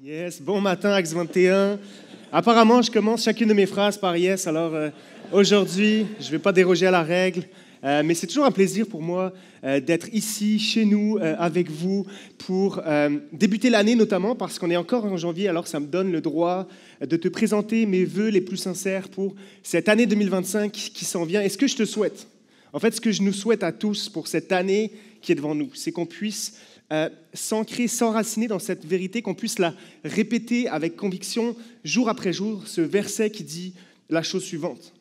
Yes, bon matin, Axe 21. Apparemment, je commence chacune de mes phrases par yes, alors aujourd'hui, je ne vais pas déroger à la règle, mais c'est toujours un plaisir pour moi d'être ici, chez nous, avec vous, pour débuter l'année notamment, parce qu'on est encore en janvier, alors ça me donne le droit de te présenter mes vœux les plus sincères pour cette année 2025 qui s'en vient. Et ce que je te souhaite, en fait, ce que je nous souhaite à tous pour cette année qui est devant nous, c'est qu'on puisse s'ancrer, s'enraciner dans cette vérité, qu'on puisse la répéter avec conviction jour après jour, ce verset qui dit la chose suivante.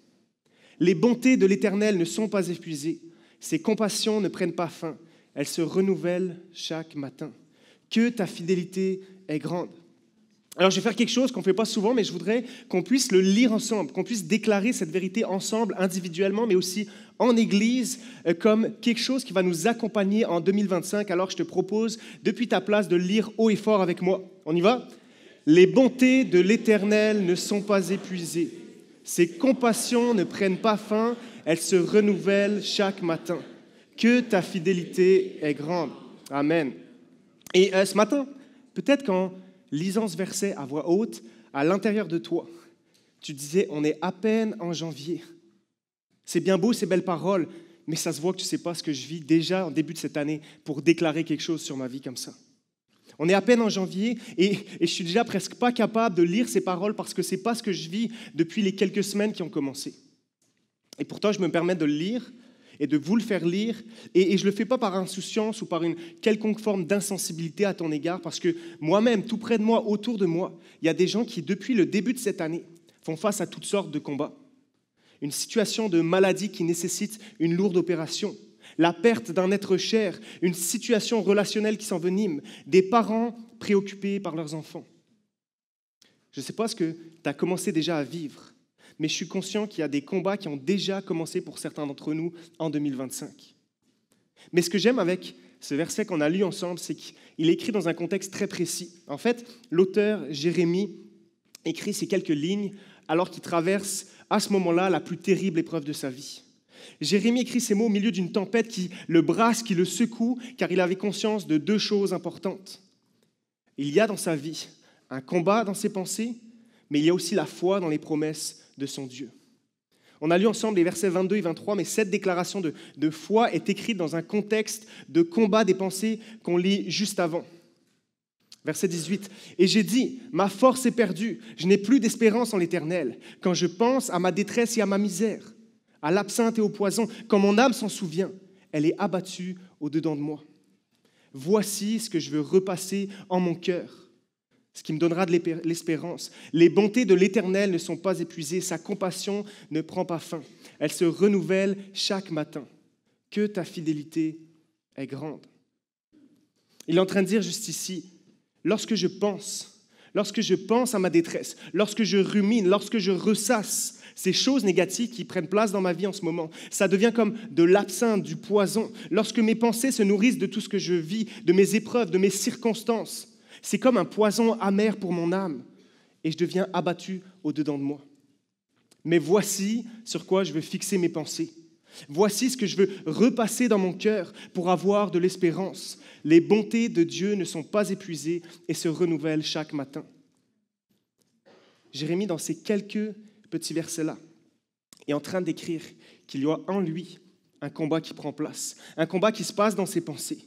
Les bontés de l'Éternel ne sont pas épuisées, ses compassions ne prennent pas fin, elles se renouvellent chaque matin. Que ta fidélité est grande. Alors je vais faire quelque chose qu'on ne fait pas souvent, mais je voudrais qu'on puisse le lire ensemble, qu'on puisse déclarer cette vérité ensemble, individuellement, mais aussi en Église, comme quelque chose qui va nous accompagner en 2025. Alors je te propose, depuis ta place, de lire haut et fort avec moi. On y va ? Les bontés de l'Éternel ne sont pas épuisées. Ses compassions ne prennent pas fin, elles se renouvellent chaque matin. Que ta fidélité est grande. Amen. Et ce matin, peut-être qu'en lisant ce verset à voix haute, à l'intérieur de toi, tu disais, on est à peine en janvier. C'est bien beau, ces belles paroles, mais ça se voit que tu ne sais pas ce que je vis déjà en début de cette année pour déclarer quelque chose sur ma vie comme ça. On est à peine en janvier et je suis déjà presque pas capable de lire ces paroles parce que ce n'est pas ce que je vis depuis les quelques semaines qui ont commencé. Et pourtant, je me permets de le lire et de vous le faire lire. Et je ne le fais pas par insouciance ou par une quelconque forme d'insensibilité à ton égard, parce que moi-même, tout près de moi, autour de moi, il y a des gens qui, depuis le début de cette année, font face à toutes sortes de combats. Une situation de maladie qui nécessite une lourde opération, la perte d'un être cher, une situation relationnelle qui s'envenime, des parents préoccupés par leurs enfants. Je ne sais pas ce que tu as commencé déjà à vivre, mais je suis conscient qu'il y a des combats qui ont déjà commencé pour certains d'entre nous en 2025. Mais ce que j'aime avec ce verset qu'on a lu ensemble, c'est qu'il est écrit dans un contexte très précis. En fait, l'auteur Jérémie écrit ces quelques lignes alors qu'il traverse à ce moment-là la plus terrible épreuve de sa vie. Jérémie écrit ces mots au milieu d'une tempête qui le brasse, qui le secoue, car il avait conscience de deux choses importantes. Il y a dans sa vie un combat dans ses pensées, mais il y a aussi la foi dans les promesses de son Dieu. On a lu ensemble les versets 22 et 23, mais cette déclaration de foi est écrite dans un contexte de combat des pensées qu'on lit juste avant. Verset 18, « Et j'ai dit, ma force est perdue, je n'ai plus d'espérance en l'Éternel. Quand je pense à ma détresse et à ma misère, à l'absinthe et au poison, quand mon âme s'en souvient, elle est abattue au-dedans de moi. Voici ce que je veux repasser en mon cœur. Ce qui me donnera de l'espérance. Les bontés de l'Éternel ne sont pas épuisées, sa compassion ne prend pas fin. Elle se renouvelle chaque matin. Que ta fidélité est grande. » Il est en train de dire juste ici, lorsque je pense à ma détresse, lorsque je rumine, lorsque je ressasse ces choses négatives qui prennent place dans ma vie en ce moment, ça devient comme de l'absinthe, du poison. Lorsque mes pensées se nourrissent de tout ce que je vis, de mes épreuves, de mes circonstances, c'est comme un poison amer pour mon âme et je deviens abattu au-dedans de moi. Mais voici sur quoi je veux fixer mes pensées. Voici ce que je veux repasser dans mon cœur pour avoir de l'espérance. Les bontés de Dieu ne sont pas épuisées et se renouvellent chaque matin. Jérémie, dans ces quelques petits versets-là, est en train d'écrire qu'il y a en lui un combat qui prend place, un combat qui se passe dans ses pensées.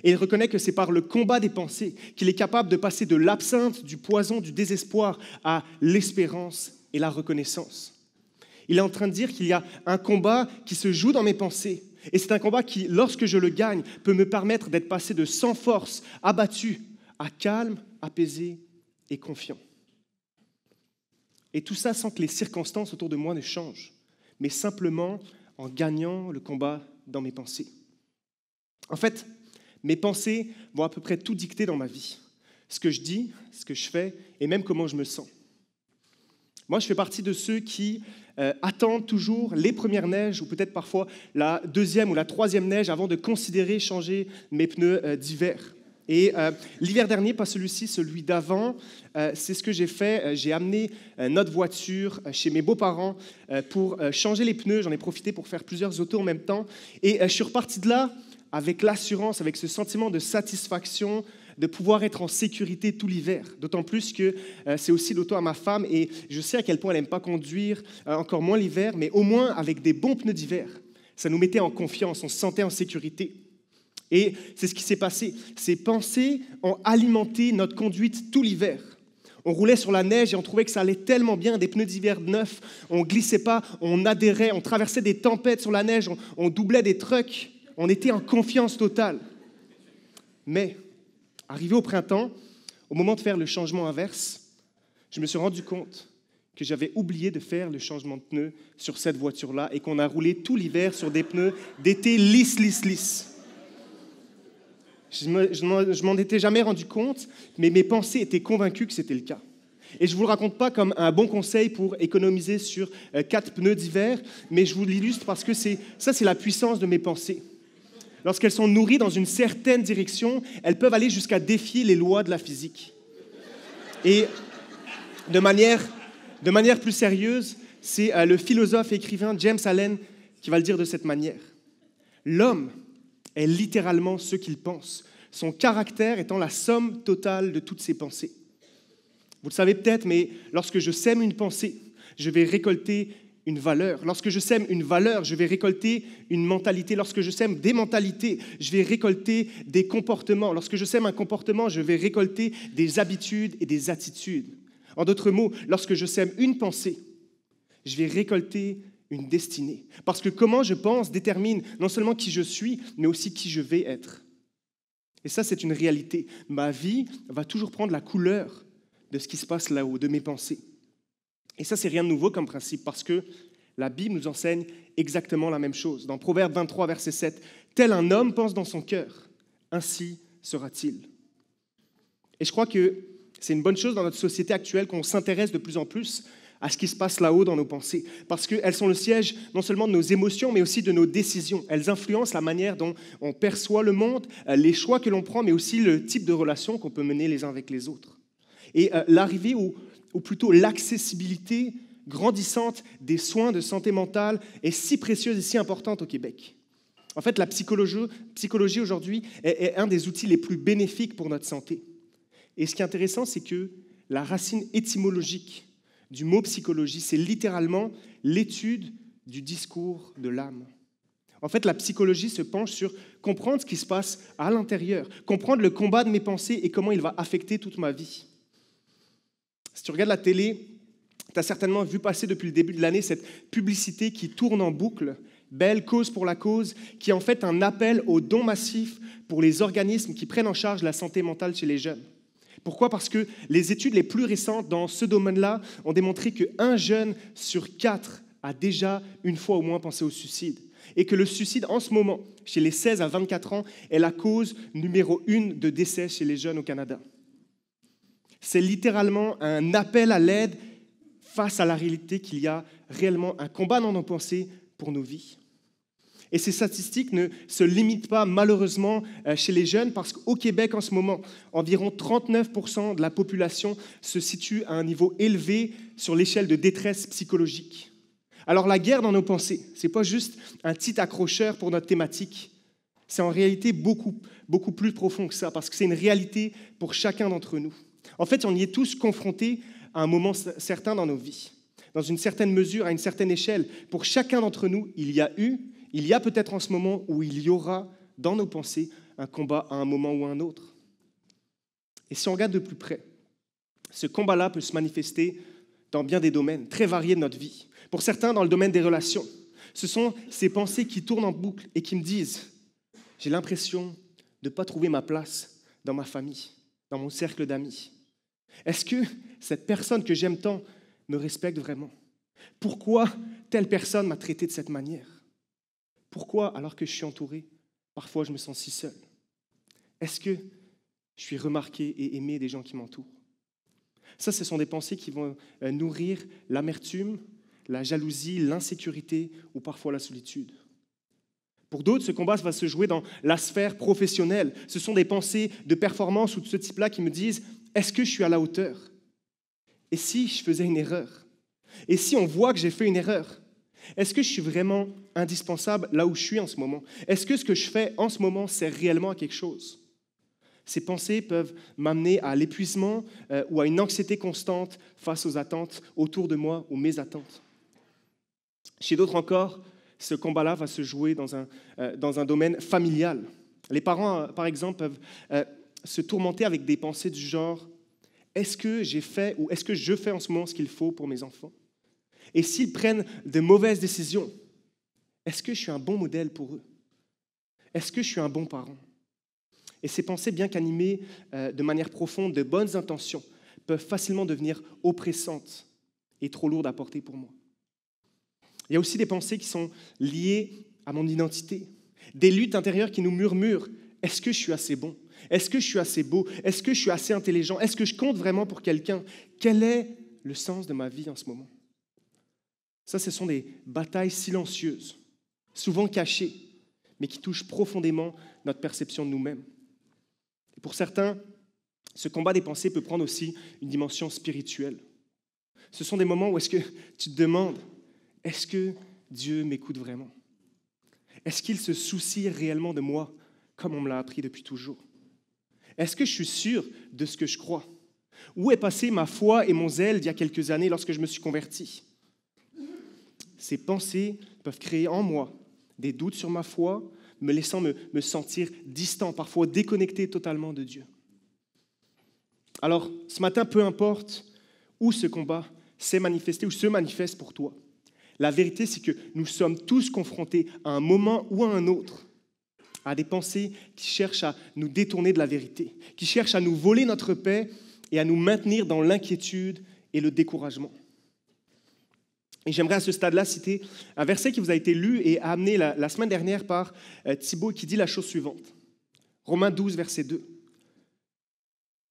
Et il reconnaît que c'est par le combat des pensées qu'il est capable de passer de l'absinthe, du poison, du désespoir à l'espérance et la reconnaissance. Il est en train de dire qu'il y a un combat qui se joue dans mes pensées. Et c'est un combat qui, lorsque je le gagne, peut me permettre d'être passé de sans force, abattu, à calme, apaisé et confiant. Et tout ça sans que les circonstances autour de moi ne changent, mais simplement en gagnant le combat dans mes pensées. En fait, mes pensées vont à peu près tout dicter dans ma vie. Ce que je dis, ce que je fais et même comment je me sens. Moi, je fais partie de ceux qui attendent toujours les premières neiges ou peut-être parfois la deuxième ou la troisième neige avant de considérer changer mes pneus d'hiver. Et l'hiver dernier, pas celui-ci, celui d'avant, c'est ce que j'ai fait. J'ai amené notre voiture chez mes beaux-parents pour changer les pneus. J'en ai profité pour faire plusieurs autos en même temps. Et je suis reparti de là avec l'assurance, avec ce sentiment de satisfaction, de pouvoir être en sécurité tout l'hiver. D'autant plus que c'est aussi l'auto à ma femme et je sais à quel point elle n'aime pas conduire, encore moins l'hiver, mais au moins avec des bons pneus d'hiver. Ça nous mettait en confiance, on se sentait en sécurité. Et c'est ce qui s'est passé. Ces pensées ont alimenté notre conduite tout l'hiver. On roulait sur la neige et on trouvait que ça allait tellement bien, des pneus d'hiver neufs, on ne glissait pas, on adhérait, on traversait des tempêtes sur la neige, on doublait des trucks, on était en confiance totale. Mais, arrivé au printemps, au moment de faire le changement inverse, je me suis rendu compte que j'avais oublié de faire le changement de pneus sur cette voiture-là et qu'on a roulé tout l'hiver sur des pneus d'été lisses. Je ne m'en étais jamais rendu compte, mais mes pensées étaient convaincues que c'était le cas. Et je ne vous le raconte pas comme un bon conseil pour économiser sur 4 pneus d'hiver, mais je vous l'illustre parce que c'est la puissance de mes pensées. Lorsqu'elles sont nourries dans une certaine direction, elles peuvent aller jusqu'à défier les lois de la physique. Et de manière plus sérieuse, c'est le philosophe et écrivain James Allen qui va le dire de cette manière. L'homme est littéralement ce qu'il pense, son caractère étant la somme totale de toutes ses pensées. Vous le savez peut-être, mais lorsque je sème une pensée, je vais récolter une valeur. Lorsque je sème une valeur, je vais récolter une mentalité. Lorsque je sème des mentalités, je vais récolter des comportements. Lorsque je sème un comportement, je vais récolter des habitudes et des attitudes. En d'autres mots, lorsque je sème une pensée, je vais récolter une destinée. Parce que comment je pense détermine non seulement qui je suis, mais aussi qui je vais être. Et ça, c'est une réalité. Ma vie va toujours prendre la couleur de ce qui se passe là-haut, de mes pensées. Et ça, c'est rien de nouveau comme principe, parce que la Bible nous enseigne exactement la même chose. Dans Proverbe 23, verset 7, « Tel un homme pense dans son cœur, ainsi sera-t-il. » Et je crois que c'est une bonne chose dans notre société actuelle qu'on s'intéresse de plus en plus à ce qui se passe là-haut dans nos pensées, parce qu'elles sont le siège non seulement de nos émotions, mais aussi de nos décisions. Elles influencent la manière dont on perçoit le monde, les choix que l'on prend, mais aussi le type de relations qu'on peut mener les uns avec les autres. Et l'arrivée, ou plutôt l'accessibilité grandissante des soins de santé mentale est si précieuse et si importante au Québec. En fait, la psychologie aujourd'hui est un des outils les plus bénéfiques pour notre santé. Et ce qui est intéressant, c'est que la racine étymologique du mot psychologie, c'est littéralement l'étude du discours de l'âme. En fait, la psychologie se penche sur comprendre ce qui se passe à l'intérieur, comprendre le combat de mes pensées et comment il va affecter toute ma vie. Si tu regardes la télé, tu as certainement vu passer depuis le début de l'année cette publicité qui tourne en boucle, Belle cause pour la cause, qui est en fait un appel aux dons massifs pour les organismes qui prennent en charge la santé mentale chez les jeunes. Pourquoi ? Parce que les études les plus récentes dans ce domaine-là ont démontré qu'un jeune sur 4 a déjà une fois au moins pensé au suicide. Et que le suicide, en ce moment, chez les 16 à 24 ans, est la cause numéro 1 de décès chez les jeunes au Canada. C'est littéralement un appel à l'aide face à la réalité qu'il y a réellement un combat dans nos pensées pour nos vies. Et ces statistiques ne se limitent pas malheureusement chez les jeunes parce qu'au Québec en ce moment, environ 39% de la population se situe à un niveau élevé sur l'échelle de détresse psychologique. Alors la guerre dans nos pensées, ce n'est pas juste un petit accrocheur pour notre thématique, c'est en réalité beaucoup plus profond que ça parce que c'est une réalité pour chacun d'entre nous. En fait, on y est tous confrontés à un moment certain dans nos vies, dans une certaine mesure, à une certaine échelle. Pour chacun d'entre nous, il y a peut-être en ce moment où il y aura dans nos pensées un combat à un moment ou à un autre. Et si on regarde de plus près, ce combat-là peut se manifester dans bien des domaines très variés de notre vie. Pour certains, dans le domaine des relations, ce sont ces pensées qui tournent en boucle et qui me disent « J'ai l'impression de ne pas trouver ma place dans ma famille, dans mon cercle d'amis. Est-ce que cette personne que j'aime tant me respecte vraiment? Pourquoi telle personne m'a traité de cette manière? Pourquoi, alors que je suis entouré, parfois je me sens si seul? Est-ce que je suis remarqué et aimé des gens qui m'entourent? » Ça, ce sont des pensées qui vont nourrir l'amertume, la jalousie, l'insécurité ou parfois la solitude. Pour d'autres, ce combat va se jouer dans la sphère professionnelle. Ce sont des pensées de performance ou de ce type-là qui me disent « Est-ce que je suis à la hauteur? Et si je faisais une erreur? Et si on voit que j'ai fait une erreur? Est-ce que je suis vraiment indispensable là où je suis en ce moment? Est-ce que ce que je fais en ce moment sert réellement à quelque chose? » Ces pensées peuvent m'amener à l'épuisement ou à une anxiété constante face aux attentes autour de moi ou mes attentes. Chez d'autres encore, ce combat-là va se jouer dans un domaine familial. Les parents, par exemple, peuvent se tourmenter avec des pensées du genre « Est-ce que j'ai fait ou est-ce que je fais en ce moment ce qu'il faut pour mes enfants? Et s'ils prennent de mauvaises décisions, est-ce que je suis un bon modèle pour eux? Est-ce que je suis un bon parent? » Et ces pensées, bien qu'animées de manière profonde, de bonnes intentions, peuvent facilement devenir oppressantes et trop lourdes à porter pour moi. Il y a aussi des pensées qui sont liées à mon identité, des luttes intérieures qui nous murmurent « Est-ce que je suis assez bon? Est-ce que je suis assez beau? Est-ce que je suis assez intelligent? Est-ce que je compte vraiment pour quelqu'un? Quel est le sens de ma vie en ce moment? » Ça, ce sont des batailles silencieuses, souvent cachées, mais qui touchent profondément notre perception de nous-mêmes. Et pour certains, ce combat des pensées peut prendre aussi une dimension spirituelle. Ce sont des moments où est-ce que tu te demandes, est-ce que Dieu m'écoute vraiment? Est-ce qu'il se soucie réellement de moi, comme on me l'a appris depuis toujours? Est-ce que je suis sûr de ce que je crois? Où est passée ma foi et mon zèle d'il y a quelques années lorsque je me suis converti? Ces pensées peuvent créer en moi des doutes sur ma foi, me laissant me sentir distant, parfois déconnecté totalement de Dieu. Alors, ce matin, peu importe où ce combat s'est manifesté ou se manifeste pour toi, la vérité, c'est que nous sommes tous confrontés à un moment ou à un autre à des pensées qui cherchent à nous détourner de la vérité, qui cherchent à nous voler notre paix et à nous maintenir dans l'inquiétude et le découragement. Et j'aimerais à ce stade-là citer un verset qui vous a été lu et amené la semaine dernière par Thibaut, qui dit la chose suivante. Romains 12, verset 2.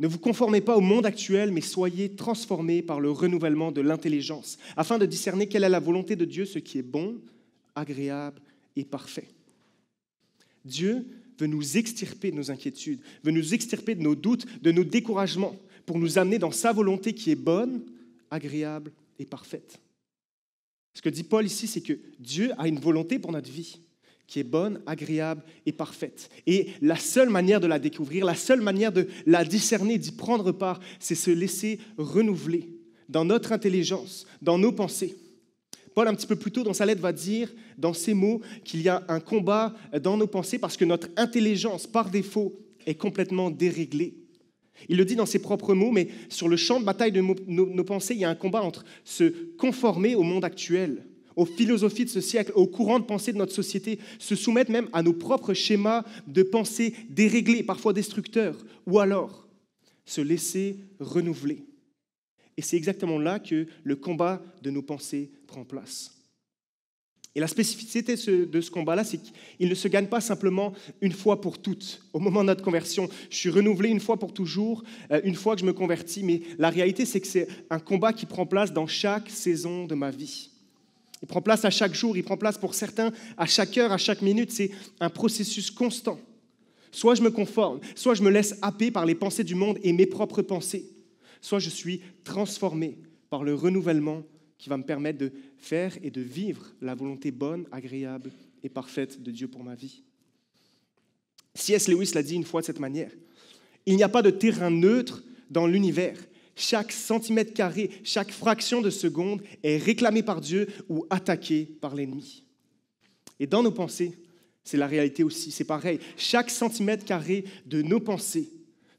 Ne vous conformez pas au monde actuel, mais soyez transformés par le renouvellement de l'intelligence, afin de discerner quelle est la volonté de Dieu, ce qui est bon, agréable et parfait. Dieu veut nous extirper de nos inquiétudes, veut nous extirper de nos doutes, de nos découragements, pour nous amener dans sa volonté qui est bonne, agréable et parfaite. Ce que dit Paul ici, c'est que Dieu a une volonté pour notre vie qui est bonne, agréable et parfaite. Et la seule manière de la découvrir, la seule manière de la discerner, d'y prendre part, c'est se laisser renouveler dans notre intelligence, dans nos pensées. Paul, un petit peu plus tôt dans sa lettre, va dire, dans ces mots, qu'il y a un combat dans nos pensées parce que notre intelligence, par défaut, est complètement déréglée. Il le dit dans ses propres mots, mais sur le champ de bataille de nos pensées, il y a un combat entre se conformer au monde actuel, aux philosophies de ce siècle, aux courants de pensée de notre société, se soumettre même à nos propres schémas de pensée déréglés, parfois destructeurs, ou alors se laisser renouveler. Et c'est exactement là que le combat de nos pensées prend place. Et la spécificité de ce combat-là, c'est qu'il ne se gagne pas simplement une fois pour toutes. Au moment de notre conversion, je suis renouvelé une fois pour toujours, une fois que je me convertis, mais la réalité, c'est que c'est un combat qui prend place dans chaque saison de ma vie. Il prend place à chaque jour, il prend place pour certains à chaque heure, à chaque minute. C'est un processus constant. Soit je me conforme, soit je me laisse happer par les pensées du monde et mes propres pensées, soit je suis transformé par le renouvellement qui va me permettre de faire et de vivre la volonté bonne, agréable et parfaite de Dieu pour ma vie. C.S. Lewis l'a dit une fois de cette manière. Il n'y a pas de terrain neutre dans l'univers. Chaque centimètre carré, chaque fraction de seconde est réclamé par Dieu ou attaqué par l'ennemi. Et dans nos pensées, c'est la réalité aussi, c'est pareil. Chaque centimètre carré de nos pensées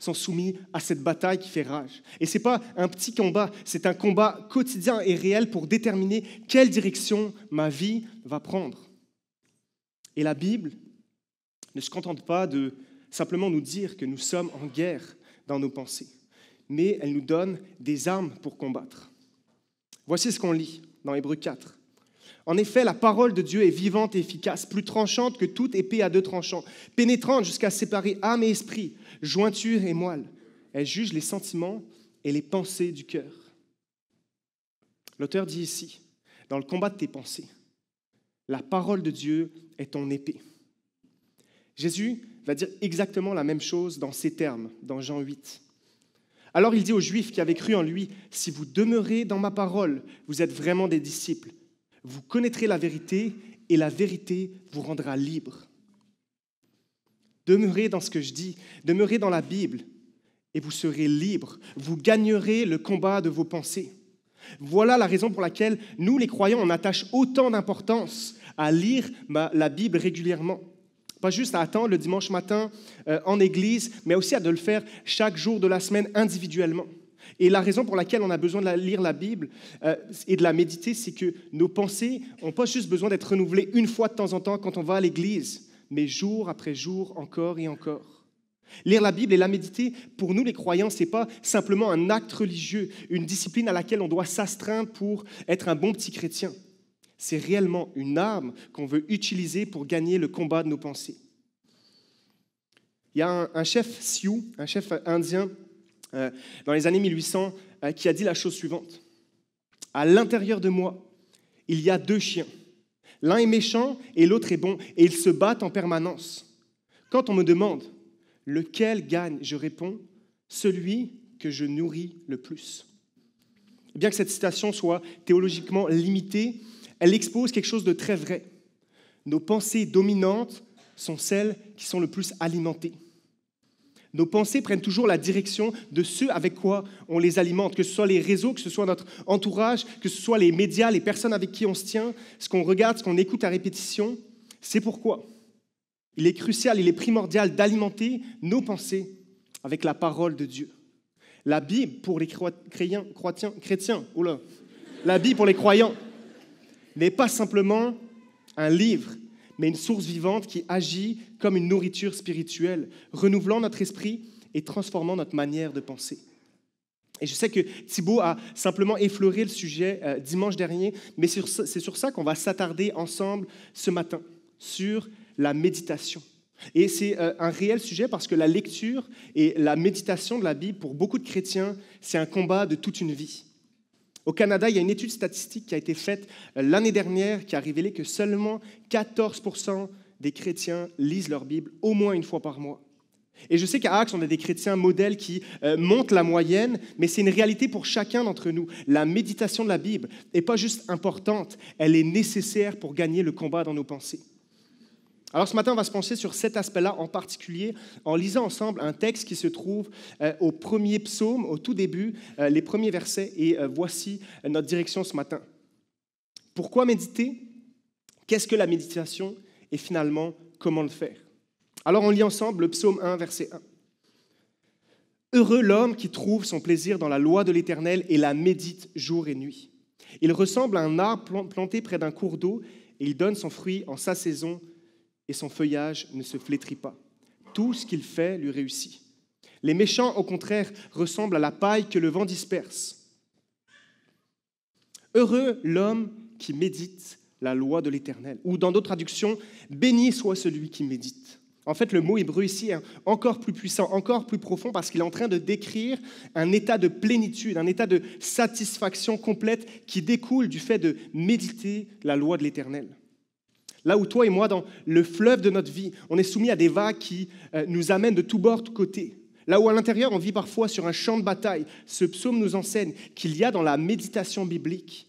sont soumis à cette bataille qui fait rage. Et ce n'est pas un petit combat, c'est un combat quotidien et réel pour déterminer quelle direction ma vie va prendre. Et la Bible ne se contente pas de simplement nous dire que nous sommes en guerre dans nos pensées, mais elle nous donne des armes pour combattre. Voici ce qu'on lit dans Hébreux 4. En effet, la parole de Dieu est vivante et efficace, plus tranchante que toute épée à deux tranchants, pénétrante jusqu'à séparer âme et esprit, jointure et moelle. Elle juge les sentiments et les pensées du cœur. L'auteur dit ici, dans le combat de tes pensées, la parole de Dieu est ton épée. Jésus va dire exactement la même chose dans ces termes, dans Jean 8. Alors il dit aux Juifs qui avaient cru en lui, « Si vous demeurez dans ma parole, vous êtes vraiment des disciples. Vous connaîtrez la vérité et la vérité vous rendra libre. » Demeurez dans ce que je dis, demeurez dans la Bible, et vous serez libres. Vous gagnerez le combat de vos pensées. Voilà la raison pour laquelle nous, les croyants, on attache autant d'importance à lire la Bible régulièrement. Pas juste à attendre le dimanche matin en église, mais aussi à de le faire chaque jour de la semaine individuellement. Et la raison pour laquelle on a besoin de lire la Bible et de la méditer, c'est que nos pensées n'ont pas juste besoin d'être renouvelées une fois de temps en temps quand on va à l'église, mais jour après jour, encore et encore. Lire la Bible et la méditer, pour nous les croyants, ce n'est pas simplement un acte religieux, une discipline à laquelle on doit s'astreindre pour être un bon petit chrétien. C'est réellement une arme qu'on veut utiliser pour gagner le combat de nos pensées. Il y a un chef Sioux, un chef indien, dans les années 1800, qui a dit la chose suivante. « À l'intérieur de moi, il y a 2 chiens. L'un est méchant et l'autre est bon, et ils se battent en permanence. Quand on me demande « lequel gagne ?» je réponds « celui que je nourris le plus. » Bien que cette citation soit théologiquement limitée, elle expose quelque chose de très vrai. Nos pensées dominantes sont celles qui sont le plus alimentées. Nos pensées prennent toujours la direction de ce avec quoi on les alimente, que ce soit les réseaux, que ce soit notre entourage, que ce soit les médias, les personnes avec qui on se tient, ce qu'on regarde, ce qu'on écoute à répétition. C'est pourquoi il est crucial, il est primordial d'alimenter nos pensées avec la parole de Dieu. La Bible pour les chrétiens, la Bible pour les croyants n'est pas simplement un livre, mais une source vivante qui agit comme une nourriture spirituelle, renouvelant notre esprit et transformant notre manière de penser. Et je sais que Thibaut a simplement effleuré le sujet dimanche dernier, mais c'est sur ça qu'on va s'attarder ensemble ce matin, sur la méditation. Et c'est un réel sujet parce que la lecture et la méditation de la Bible, pour beaucoup de chrétiens, c'est un combat de toute une vie. Au Canada, il y a une étude statistique qui a été faite l'année dernière qui a révélé que seulement 14% des chrétiens lisent leur Bible au moins une fois par mois. Et je sais qu'à Axe, on a des chrétiens modèles qui montent la moyenne, mais c'est une réalité pour chacun d'entre nous. La méditation de la Bible n'est pas juste importante, elle est nécessaire pour gagner le combat dans nos pensées. Alors ce matin, on va se pencher sur cet aspect-là en particulier en lisant ensemble un texte qui se trouve au premier psaume, au tout début, les premiers versets, et voici notre direction ce matin. Pourquoi méditer? Qu'est-ce que la méditation? Et finalement, comment le faire? Alors on lit ensemble le psaume 1, verset 1. « Heureux l'homme qui trouve son plaisir dans la loi de l'Éternel et la médite jour et nuit. Il ressemble à un arbre planté près d'un cours d'eau et il donne son fruit en sa saison et son feuillage ne se flétrit pas. Tout ce qu'il fait lui réussit. Les méchants, au contraire, ressemblent à la paille que le vent disperse. Heureux l'homme qui médite la loi de l'Éternel. » Ou dans d'autres traductions, « Béni soit celui qui médite. » En fait, le mot hébreu ici est encore plus puissant, encore plus profond, parce qu'il est en train de décrire un état de plénitude, un état de satisfaction complète qui découle du fait de méditer la loi de l'Éternel. Là où toi et moi, dans le fleuve de notre vie, on est soumis à des vagues qui nous amènent de tous bords, de côtés. Là où à l'intérieur, on vit parfois sur un champ de bataille, ce psaume nous enseigne qu'il y a dans la méditation biblique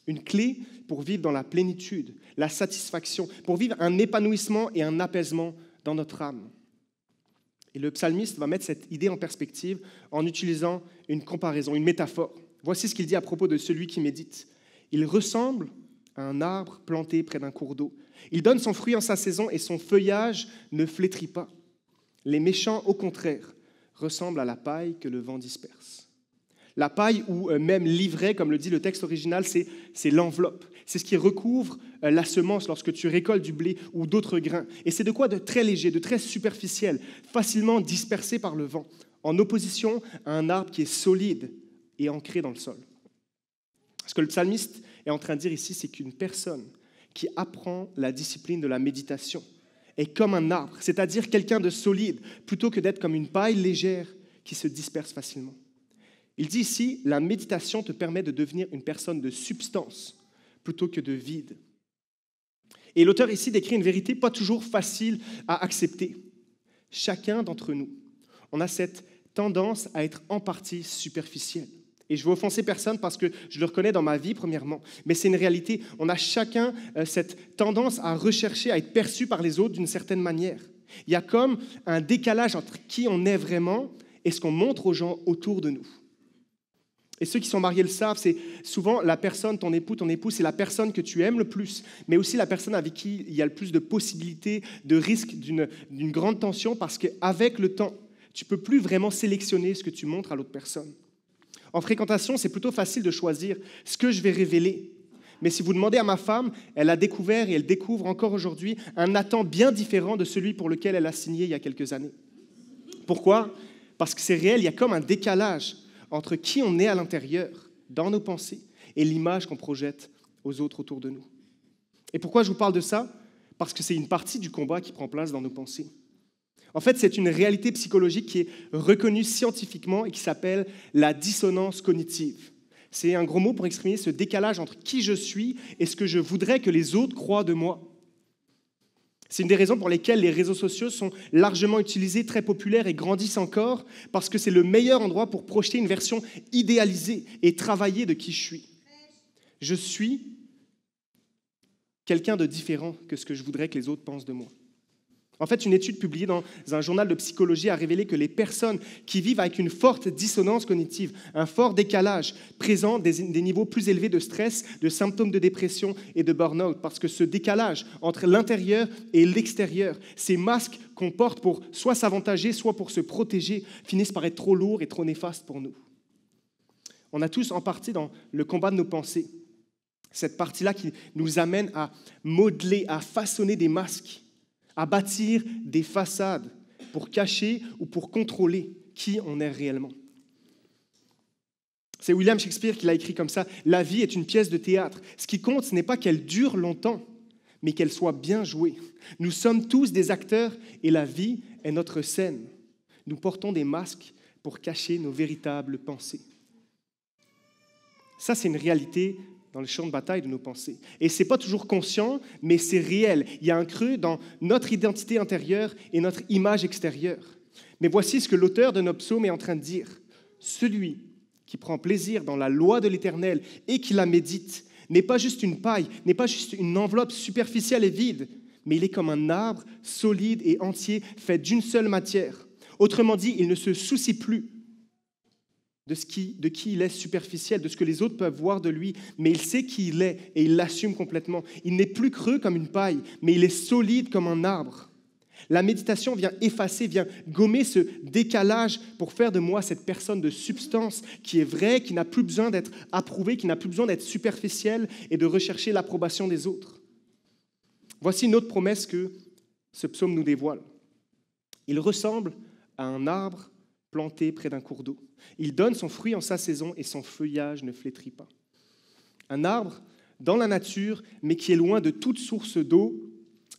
une clé pour vivre dans la plénitude, la satisfaction, pour vivre un épanouissement et un apaisement dans notre âme. Et le psalmiste va mettre cette idée en perspective en utilisant une comparaison, une métaphore. Voici ce qu'il dit à propos de celui qui médite. Il ressemble à un arbre planté près d'un cours d'eau. Il donne son fruit en sa saison et son feuillage ne flétrit pas. Les méchants, au contraire, ressemblent à la paille que le vent disperse. La paille, ou même l'ivraie, comme le dit le texte original, c'est l'enveloppe. C'est ce qui recouvre la semence lorsque tu récoltes du blé ou d'autres grains. Et c'est de quoi de très léger, de très superficiel, facilement dispersé par le vent, en opposition à un arbre qui est solide et ancré dans le sol. Ce que le psalmiste est en train de dire ici, c'est qu'une personne qui apprend la discipline de la méditation est comme un arbre, c'est-à-dire quelqu'un de solide, plutôt que d'être comme une paille légère qui se disperse facilement. Il dit ici, la méditation te permet de devenir une personne de substance plutôt que de vide. Et l'auteur ici décrit une vérité pas toujours facile à accepter. Chacun d'entre nous, on a cette tendance à être en partie superficiel. Et je ne veux offenser personne parce que je le reconnais dans ma vie, premièrement. Mais c'est une réalité. On a chacun cette tendance à rechercher, à être perçu par les autres d'une certaine manière. Il y a comme un décalage entre qui on est vraiment et ce qu'on montre aux gens autour de nous. Et ceux qui sont mariés le savent, c'est souvent la personne, ton époux, ton épouse, c'est la personne que tu aimes le plus, mais aussi la personne avec qui il y a le plus de possibilités, de risques d'une grande tension, parce qu'avec le temps, tu ne peux plus vraiment sélectionner ce que tu montres à l'autre personne. En fréquentation, c'est plutôt facile de choisir ce que je vais révéler. Mais si vous demandez à ma femme, elle a découvert et elle découvre encore aujourd'hui un Nathan bien différent de celui pour lequel elle a signé il y a quelques années. Pourquoi ? Parce que c'est réel, il y a comme un décalage entre qui on est à l'intérieur, dans nos pensées, et l'image qu'on projette aux autres autour de nous. Et pourquoi je vous parle de ça ? Parce que c'est une partie du combat qui prend place dans nos pensées. En fait, c'est une réalité psychologique qui est reconnue scientifiquement et qui s'appelle la dissonance cognitive. C'est un gros mot pour exprimer ce décalage entre qui je suis et ce que je voudrais que les autres croient de moi. C'est une des raisons pour lesquelles les réseaux sociaux sont largement utilisés, très populaires et grandissent encore, parce que c'est le meilleur endroit pour projeter une version idéalisée et travailler de qui je suis. Je suis quelqu'un de différent que ce que je voudrais que les autres pensent de moi. En fait, une étude publiée dans un journal de psychologie a révélé que les personnes qui vivent avec une forte dissonance cognitive, un fort décalage, présentent des niveaux plus élevés de stress, de symptômes de dépression et de burn-out, parce que ce décalage entre l'intérieur et l'extérieur, ces masques qu'on porte pour soit s'avantager, soit pour se protéger, finissent par être trop lourds et trop néfastes pour nous. On a tous en partie dans le combat de nos pensées, cette partie-là qui nous amène à modeler, à façonner des masques, à bâtir des façades pour cacher ou pour contrôler qui on est réellement. C'est William Shakespeare qui l'a écrit comme ça. La vie est une pièce de théâtre. Ce qui compte, ce n'est pas qu'elle dure longtemps, mais qu'elle soit bien jouée. Nous sommes tous des acteurs et la vie est notre scène. Nous portons des masques pour cacher nos véritables pensées. Ça, c'est une réalité dans le champ de bataille de nos pensées. Et ce n'est pas toujours conscient, mais c'est réel. Il y a un creux dans notre identité intérieure et notre image extérieure. Mais voici ce que l'auteur de nos psaumes est en train de dire. Celui qui prend plaisir dans la loi de l'Éternel et qui la médite n'est pas juste une paille, n'est pas juste une enveloppe superficielle et vide, mais il est comme un arbre solide et entier fait d'une seule matière. Autrement dit, il ne se soucie plus de qui il est superficiel, de ce que les autres peuvent voir de lui, mais il sait qui il est et il l'assume complètement. Il n'est plus creux comme une paille, mais il est solide comme un arbre. La méditation vient effacer, vient gommer ce décalage pour faire de moi cette personne de substance qui est vraie, qui n'a plus besoin d'être approuvée, qui n'a plus besoin d'être superficielle et de rechercher l'approbation des autres. Voici une autre promesse que ce psaume nous dévoile. Il ressemble à un arbre planté près d'un cours d'eau. Il donne son fruit en sa saison et son feuillage ne flétrit pas. Un arbre dans la nature, mais qui est loin de toute source d'eau,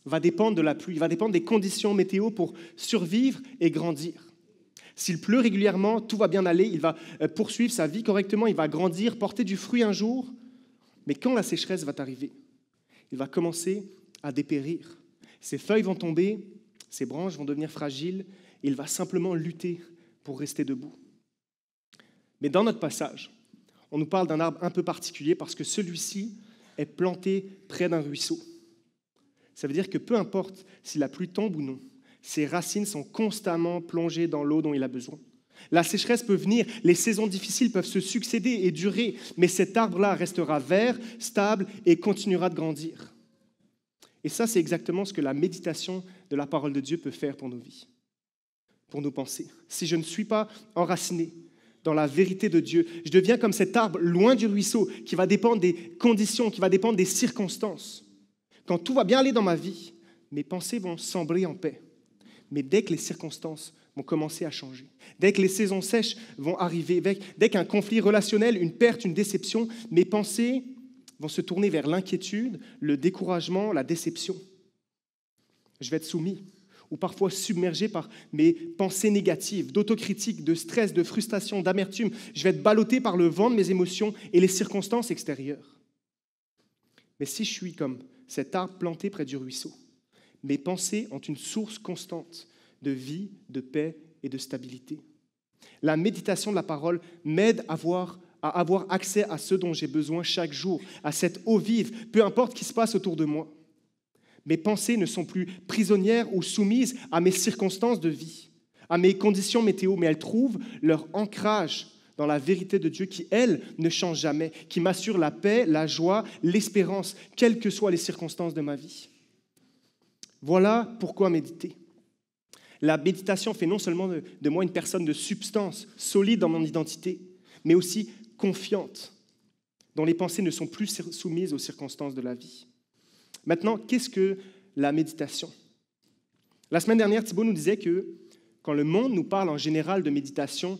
va dépendre de la pluie, va dépendre des conditions météo pour survivre et grandir. S'il pleut régulièrement, tout va bien aller, il va poursuivre sa vie correctement, il va grandir, porter du fruit un jour, mais quand la sécheresse va arriver, il va commencer à dépérir. Ses feuilles vont tomber, ses branches vont devenir fragiles, et il va simplement lutter pour rester debout. Mais dans notre passage, on nous parle d'un arbre un peu particulier parce que celui-ci est planté près d'un ruisseau. Ça veut dire que peu importe si la pluie tombe ou non, ses racines sont constamment plongées dans l'eau dont il a besoin. La sécheresse peut venir, les saisons difficiles peuvent se succéder et durer, mais cet arbre-là restera vert, stable et continuera de grandir. Et ça, c'est exactement ce que la méditation de la parole de Dieu peut faire pour nos vies, pour nos pensées. Si je ne suis pas enraciné dans la vérité de Dieu, je deviens comme cet arbre loin du ruisseau qui va dépendre des conditions, qui va dépendre des circonstances. Quand tout va bien aller dans ma vie, mes pensées vont sembler en paix. Mais dès que les circonstances vont commencer à changer, dès que les saisons sèches vont arriver, dès qu'un conflit relationnel, une perte, une déception, mes pensées vont se tourner vers l'inquiétude, le découragement, la déception. Je vais être soumis ou parfois submergé par mes pensées négatives, d'autocritique, de stress, de frustration, d'amertume. Je vais être ballotté par le vent de mes émotions et les circonstances extérieures. Mais si je suis comme cet arbre planté près du ruisseau, mes pensées ont une source constante de vie, de paix et de stabilité. La méditation de la parole m'aide à avoir accès à ce dont j'ai besoin chaque jour, à cette eau vive, peu importe ce qui se passe autour de moi. Mes pensées ne sont plus prisonnières ou soumises à mes circonstances de vie, à mes conditions météo, mais elles trouvent leur ancrage dans la vérité de Dieu qui, elle, ne change jamais, qui m'assure la paix, la joie, l'espérance, quelles que soient les circonstances de ma vie. Voilà pourquoi méditer. La méditation fait non seulement de moi une personne de substance, solide dans mon identité, mais aussi confiante, dont les pensées ne sont plus soumises aux circonstances de la vie. Maintenant, qu'est-ce que la méditation? La semaine dernière, Thibaut nous disait que quand le monde nous parle en général de méditation,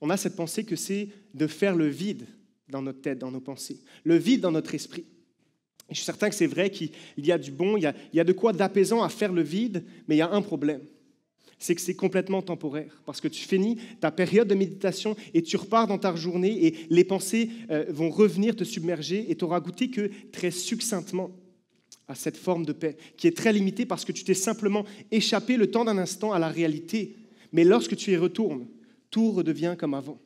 on a cette pensée que c'est de faire le vide dans notre tête, dans nos pensées, le vide dans notre esprit. Et je suis certain que c'est vrai qu'il y a du bon, il y a de quoi d'apaisant à faire le vide, mais il y a un problème, c'est que c'est complètement temporaire, parce que tu finis ta période de méditation et tu repars dans ta journée et les pensées vont revenir te submerger et tu n'auras goûté que très succinctement à cette forme de paix, qui est très limitée parce que tu t'es simplement échappé le temps d'un instant à la réalité. Mais lorsque tu y retournes, tout redevient comme avant.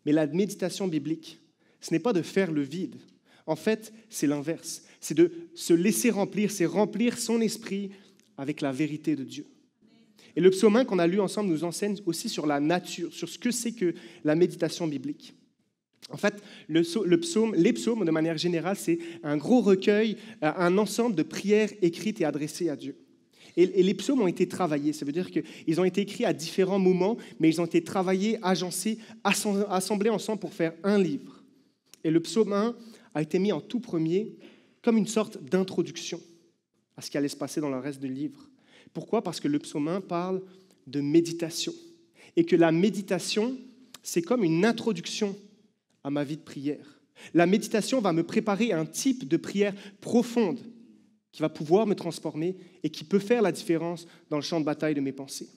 Mais la méditation biblique, ce n'est pas de faire le vide. En fait, c'est l'inverse. C'est de se laisser remplir, c'est remplir son esprit avec la vérité de Dieu. Et le psaume 1 qu'on a lu ensemble nous enseigne aussi sur la nature, sur ce que c'est que la méditation biblique. En fait, les psaumes, de manière générale, c'est un gros recueil, un ensemble de prières écrites et adressées à Dieu. Et les psaumes ont été travaillés, ça veut dire qu'ils ont été écrits à différents moments, mais ils ont été travaillés, agencés, assemblés ensemble pour faire un livre. Et le psaume 1 a été mis en tout premier comme une sorte d'introduction à ce qui allait se passer dans le reste du livre. Pourquoi? Parce que le psaume 1 parle de méditation. Et que la méditation, c'est comme une introduction à ma vie de prière. La méditation va me préparer à un type de prière profonde qui va pouvoir me transformer et qui peut faire la différence dans le champ de bataille de mes pensées.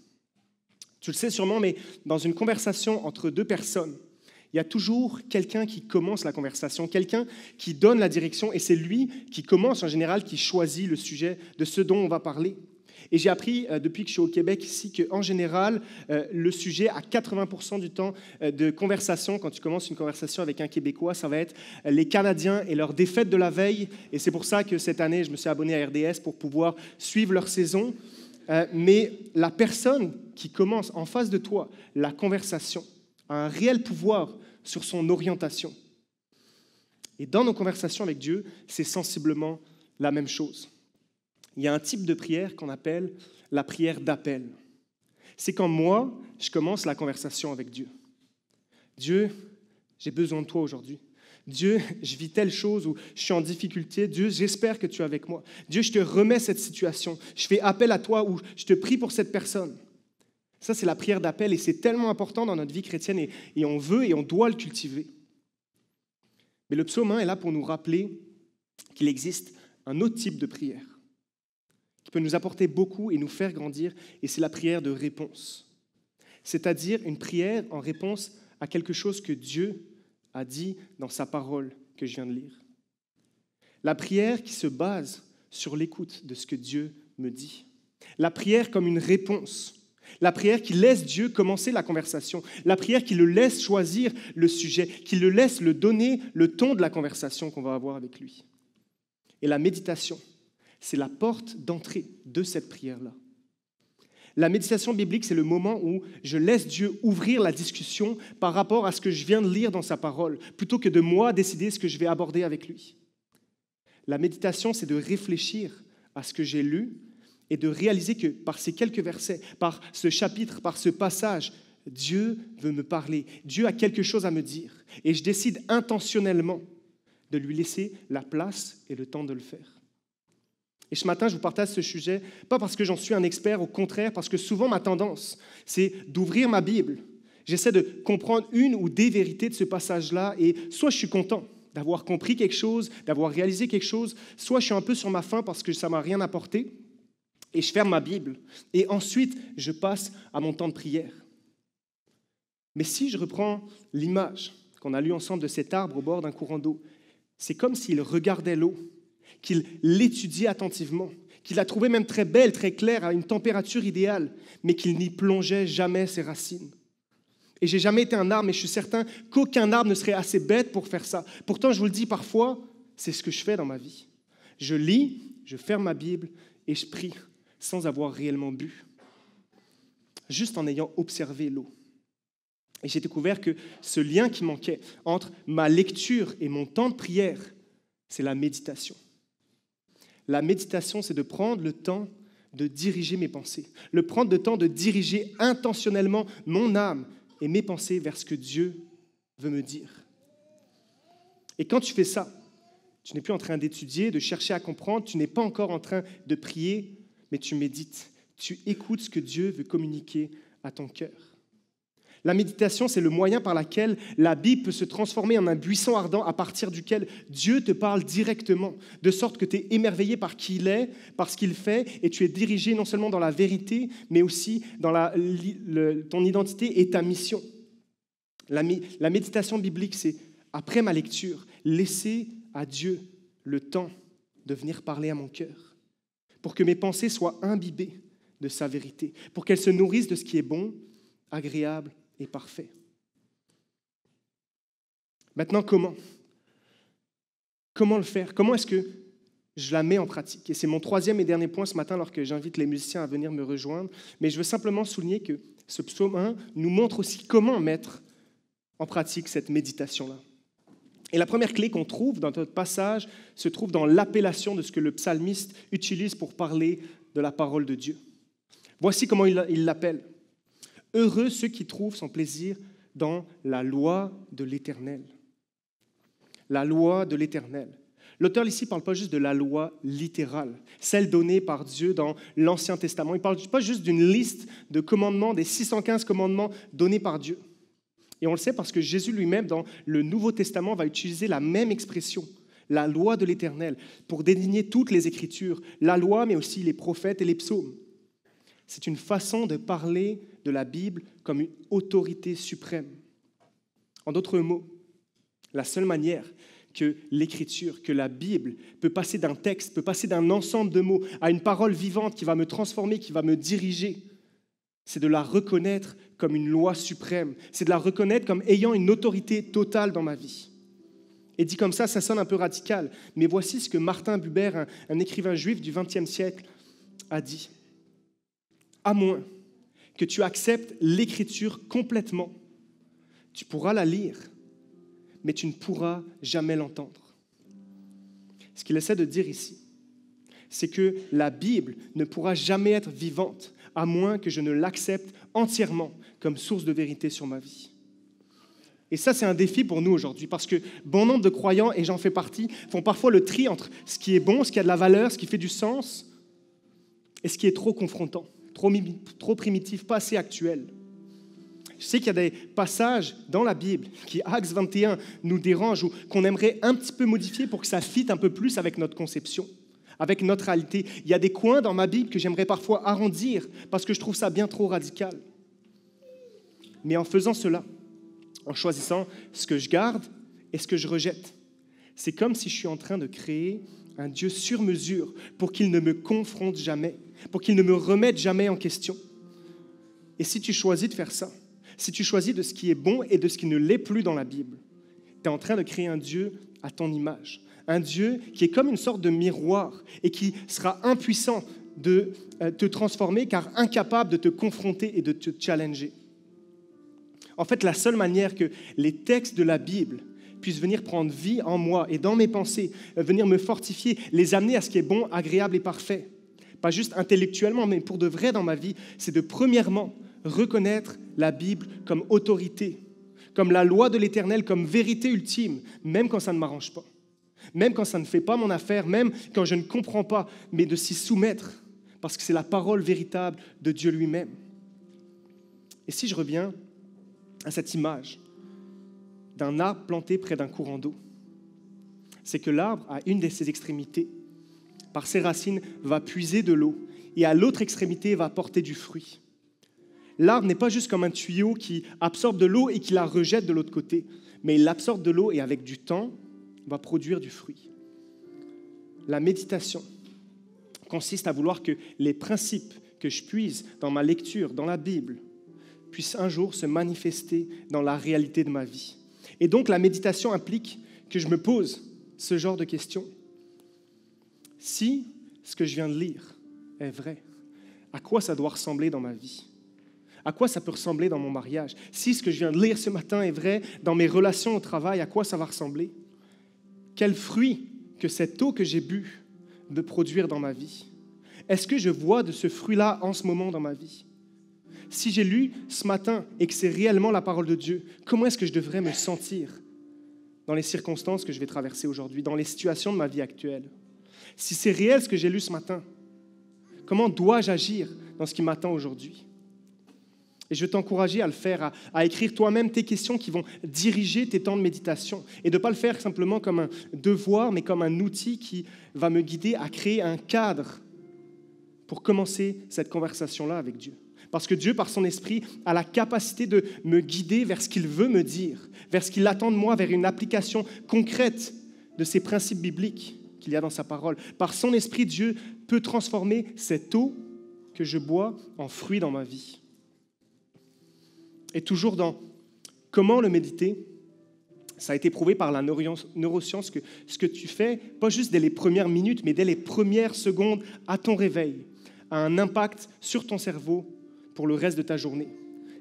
Tu le sais sûrement, mais dans une conversation entre deux personnes, il y a toujours quelqu'un qui commence la conversation, quelqu'un qui donne la direction, et c'est lui qui commence en général, qui choisit le sujet de ce dont on va parler. Et j'ai appris depuis que je suis au Québec ici qu'en général, le sujet à 80% du temps de conversation, quand tu commences une conversation avec un Québécois, ça va être les Canadiens et leur défaite de la veille. Et c'est pour ça que cette année, je me suis abonné à RDS pour pouvoir suivre leur saison. Mais la personne qui commence en face de toi la conversation a un réel pouvoir sur son orientation. Et dans nos conversations avec Dieu, c'est sensiblement la même chose. Il y a un type de prière qu'on appelle la prière d'appel. C'est quand moi, je commence la conversation avec Dieu. Dieu, j'ai besoin de toi aujourd'hui. Dieu, je vis telle chose où je suis en difficulté. Dieu, j'espère que tu es avec moi. Dieu, je te remets cette situation. Je fais appel à toi ou je te prie pour cette personne. Ça, c'est la prière d'appel et c'est tellement important dans notre vie chrétienne et on veut et on doit le cultiver. Mais le psaume 1 est là pour nous rappeler qu'il existe un autre type de prière qui peut nous apporter beaucoup et nous faire grandir, et c'est la prière de réponse. C'est-à-dire une prière en réponse à quelque chose que Dieu a dit dans sa parole que je viens de lire. La prière qui se base sur l'écoute de ce que Dieu me dit. La prière comme une réponse. La prière qui laisse Dieu commencer la conversation. La prière qui le laisse choisir le sujet, qui le laisse le donner le ton de la conversation qu'on va avoir avec lui. Et la méditation, c'est la porte d'entrée de cette prière-là. La méditation biblique, c'est le moment où je laisse Dieu ouvrir la discussion par rapport à ce que je viens de lire dans sa parole, plutôt que de moi décider ce que je vais aborder avec lui. La méditation, c'est de réfléchir à ce que j'ai lu et de réaliser que par ces quelques versets, par ce chapitre, par ce passage, Dieu veut me parler. Dieu a quelque chose à me dire. Et je décide intentionnellement de lui laisser la place et le temps de le faire. Et ce matin, je vous partage ce sujet, pas parce que j'en suis un expert, au contraire, parce que souvent ma tendance, c'est d'ouvrir ma Bible. J'essaie de comprendre une ou des vérités de ce passage-là, et soit je suis content d'avoir compris quelque chose, d'avoir réalisé quelque chose, soit je suis un peu sur ma faim parce que ça ne m'a rien apporté, et je ferme ma Bible. Et ensuite, je passe à mon temps de prière. Mais si je reprends l'image qu'on a lue ensemble de cet arbre au bord d'un courant d'eau, c'est comme s'il regardait l'eau, qu'il l'étudiait attentivement, qu'il la trouvait même très belle, très claire, à une température idéale, mais qu'il n'y plongeait jamais ses racines. Et j'ai jamais été un arbre, mais je suis certain qu'aucun arbre ne serait assez bête pour faire ça. Pourtant, je vous le dis parfois, c'est ce que je fais dans ma vie. Je lis je ferme ma Bible et je prie sans avoir réellement bu, juste en ayant observé l'eau. Et j'ai découvert que ce lien qui manquait entre ma lecture et mon temps de prière, c'est la méditation. La méditation, c'est de prendre le temps de diriger mes pensées, prendre le temps de diriger intentionnellement mon âme et mes pensées vers ce que Dieu veut me dire. Et quand tu fais ça, tu n'es plus en train d'étudier, de chercher à comprendre, tu n'es pas encore en train de prier, mais tu médites, tu écoutes ce que Dieu veut communiquer à ton cœur. La méditation, c'est le moyen par lequel la Bible peut se transformer en un buisson ardent à partir duquel Dieu te parle directement, de sorte que tu es émerveillé par qui il est, par ce qu'il fait, et tu es dirigé non seulement dans la vérité, mais aussi dans ton identité et ta mission. La méditation biblique, c'est, après ma lecture, laisser à Dieu le temps de venir parler à mon cœur, pour que mes pensées soient imbibées de sa vérité, pour qu'elles se nourrissent de ce qui est bon, agréable et parfait. Maintenant, comment le faire? Comment est-ce que je la mets en pratique? Et c'est mon troisième et dernier point ce matin, alors que j'invite les musiciens à venir me rejoindre. Mais je veux simplement souligner que ce psaume 1 nous montre aussi comment mettre en pratique cette méditation-là. Et la première clé qu'on trouve dans notre passage se trouve dans l'appellation de ce que le psalmiste utilise pour parler de la parole de Dieu. Voici comment il l'appelle. Heureux ceux qui trouvent son plaisir dans la loi de l'Éternel. La loi de l'Éternel. L'auteur ici ne parle pas juste de la loi littérale, celle donnée par Dieu dans l'Ancien Testament. Il ne parle pas juste d'une liste de commandements, des 615 commandements donnés par Dieu. Et on le sait parce que Jésus lui-même, dans le Nouveau Testament, va utiliser la même expression, la loi de l'Éternel, pour désigner toutes les Écritures, la loi, mais aussi les prophètes et les psaumes. C'est une façon de parler de la Bible comme une autorité suprême. En d'autres mots, la seule manière que l'Écriture, que la Bible peut passer d'un texte, peut passer d'un ensemble de mots à une parole vivante qui va me transformer, qui va me diriger, c'est de la reconnaître comme une loi suprême, c'est de la reconnaître comme ayant une autorité totale dans ma vie. Et dit comme ça sonne un peu radical, mais voici ce que Martin Buber, un écrivain juif du XXe siècle, a dit. À moins que tu acceptes l'Écriture complètement, tu pourras la lire, mais tu ne pourras jamais l'entendre. Ce qu'il essaie de dire ici, c'est que la Bible ne pourra jamais être vivante à moins que je ne l'accepte entièrement comme source de vérité sur ma vie. Et ça, c'est un défi pour nous aujourd'hui, parce que bon nombre de croyants, et j'en fais partie, font parfois le tri entre ce qui est bon, ce qui a de la valeur, ce qui fait du sens, et ce qui est trop confrontant, trop primitif, pas assez actuel. Je sais qu'il y a des passages dans la Bible qui, Actes 21, nous dérangent ou qu'on aimerait un petit peu modifier pour que ça fitte un peu plus avec notre conception, avec notre réalité. Il y a des coins dans ma Bible que j'aimerais parfois arrondir parce que je trouve ça bien trop radical. Mais en faisant cela, en choisissant ce que je garde et ce que je rejette, c'est comme si je suis en train de créer un Dieu sur mesure pour qu'il ne me confronte jamais, pour qu'il ne me remette jamais en question. Et si tu choisis de faire ça, si tu choisis de ce qui est bon et de ce qui ne l'est plus dans la Bible, tu es en train de créer un Dieu à ton image, un Dieu qui est comme une sorte de miroir et qui sera impuissant de te transformer car incapable de te confronter et de te challenger. En fait, la seule manière que les textes de la Bible puissent venir prendre vie en moi et dans mes pensées, venir me fortifier, les amener à ce qui est bon, agréable et parfait, pas juste intellectuellement, mais pour de vrai dans ma vie, c'est de premièrement reconnaître la Bible comme autorité, comme la loi de l'Éternel, comme vérité ultime, même quand ça ne m'arrange pas, même quand ça ne fait pas mon affaire, même quand je ne comprends pas, mais de s'y soumettre, parce que c'est la parole véritable de Dieu lui-même. Et si je reviens à cette image d'un arbre planté près d'un courant d'eau, c'est que l'arbre, à une de ses extrémités, par ses racines, va puiser de l'eau, et à l'autre extrémité va porter du fruit. L'arbre n'est pas juste comme un tuyau qui absorbe de l'eau et qui la rejette de l'autre côté, mais il absorbe de l'eau et avec du temps, va produire du fruit. La méditation consiste à vouloir que les principes que je puise dans ma lecture, dans la Bible, puissent un jour se manifester dans la réalité de ma vie. Et donc la méditation implique que je me pose ce genre de questions. Si ce que je viens de lire est vrai, à quoi ça doit ressembler dans ma vie? À quoi ça peut ressembler dans mon mariage? Si ce que je viens de lire ce matin est vrai, dans mes relations au travail, à quoi ça va ressembler? Quel fruit que cette eau que j'ai bu veut produire dans ma vie? Est-ce que je vois de ce fruit-là en ce moment dans ma vie? Si j'ai lu ce matin et que c'est réellement la parole de Dieu, comment est-ce que je devrais me sentir dans les circonstances que je vais traverser aujourd'hui, dans les situations de ma vie actuelle? Si c'est réel ce que j'ai lu ce matin, comment dois-je agir dans ce qui m'attend aujourd'hui? Et je veux t'encourager à le faire, à écrire toi-même tes questions qui vont diriger tes temps de méditation et de ne pas le faire simplement comme un devoir, mais comme un outil qui va me guider à créer un cadre pour commencer cette conversation-là avec Dieu. Parce que Dieu, par son esprit, a la capacité de me guider vers ce qu'il veut me dire, vers ce qu'il attend de moi, vers une application concrète de ces principes bibliques qu'il y a dans sa parole. Par son esprit, Dieu peut transformer cette eau que je bois en fruit dans ma vie. Et toujours dans comment le méditer, ça a été prouvé par la neuroscience que ce que tu fais, pas juste dès les premières minutes, mais dès les premières secondes à ton réveil, a un impact sur ton cerveau pour le reste de ta journée.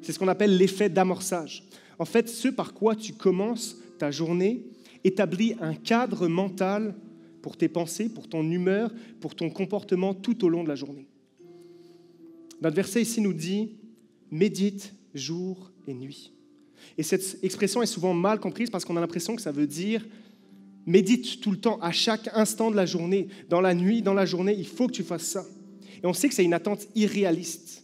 C'est ce qu'on appelle l'effet d'amorçage. En fait, ce par quoi tu commences ta journée établit un cadre mental pour tes pensées, pour ton humeur, pour ton comportement tout au long de la journée. Notre verset ici nous dit « médite jour et nuit ». Et cette expression est souvent mal comprise parce qu'on a l'impression que ça veut dire « médite tout le temps, à chaque instant de la journée, dans la nuit, dans la journée, il faut que tu fasses ça ». Et on sait que c'est une attente irréaliste,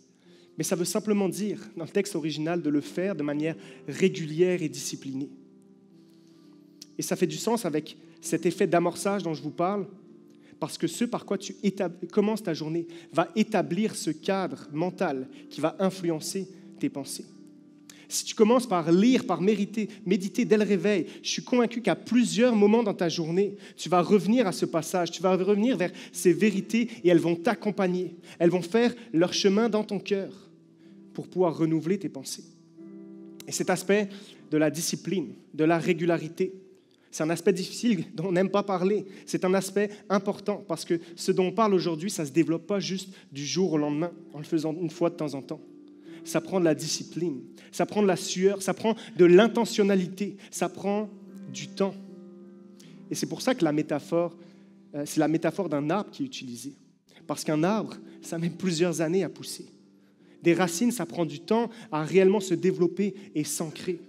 mais ça veut simplement dire, dans le texte original, de le faire de manière régulière et disciplinée. Et ça fait du sens avec cet effet d'amorçage dont je vous parle, parce que ce par quoi tu commences ta journée va établir ce cadre mental qui va influencer tes pensées. Si tu commences par lire, par méditer dès le réveil, je suis convaincu qu'à plusieurs moments dans ta journée, tu vas revenir à ce passage, tu vas revenir vers ces vérités et elles vont t'accompagner. Elles vont faire leur chemin dans ton cœur pour pouvoir renouveler tes pensées. Et cet aspect de la discipline, de la régularité, c'est un aspect difficile dont on n'aime pas parler. C'est un aspect important parce que ce dont on parle aujourd'hui, ça ne se développe pas juste du jour au lendemain en le faisant une fois de temps en temps. Ça prend de la discipline, ça prend de la sueur, ça prend de l'intentionnalité, ça prend du temps. Et c'est pour ça que la métaphore, c'est la métaphore d'un arbre qui est utilisée. Parce qu'un arbre, ça met plusieurs années à pousser. Des racines, ça prend du temps à réellement se développer et s'ancrer.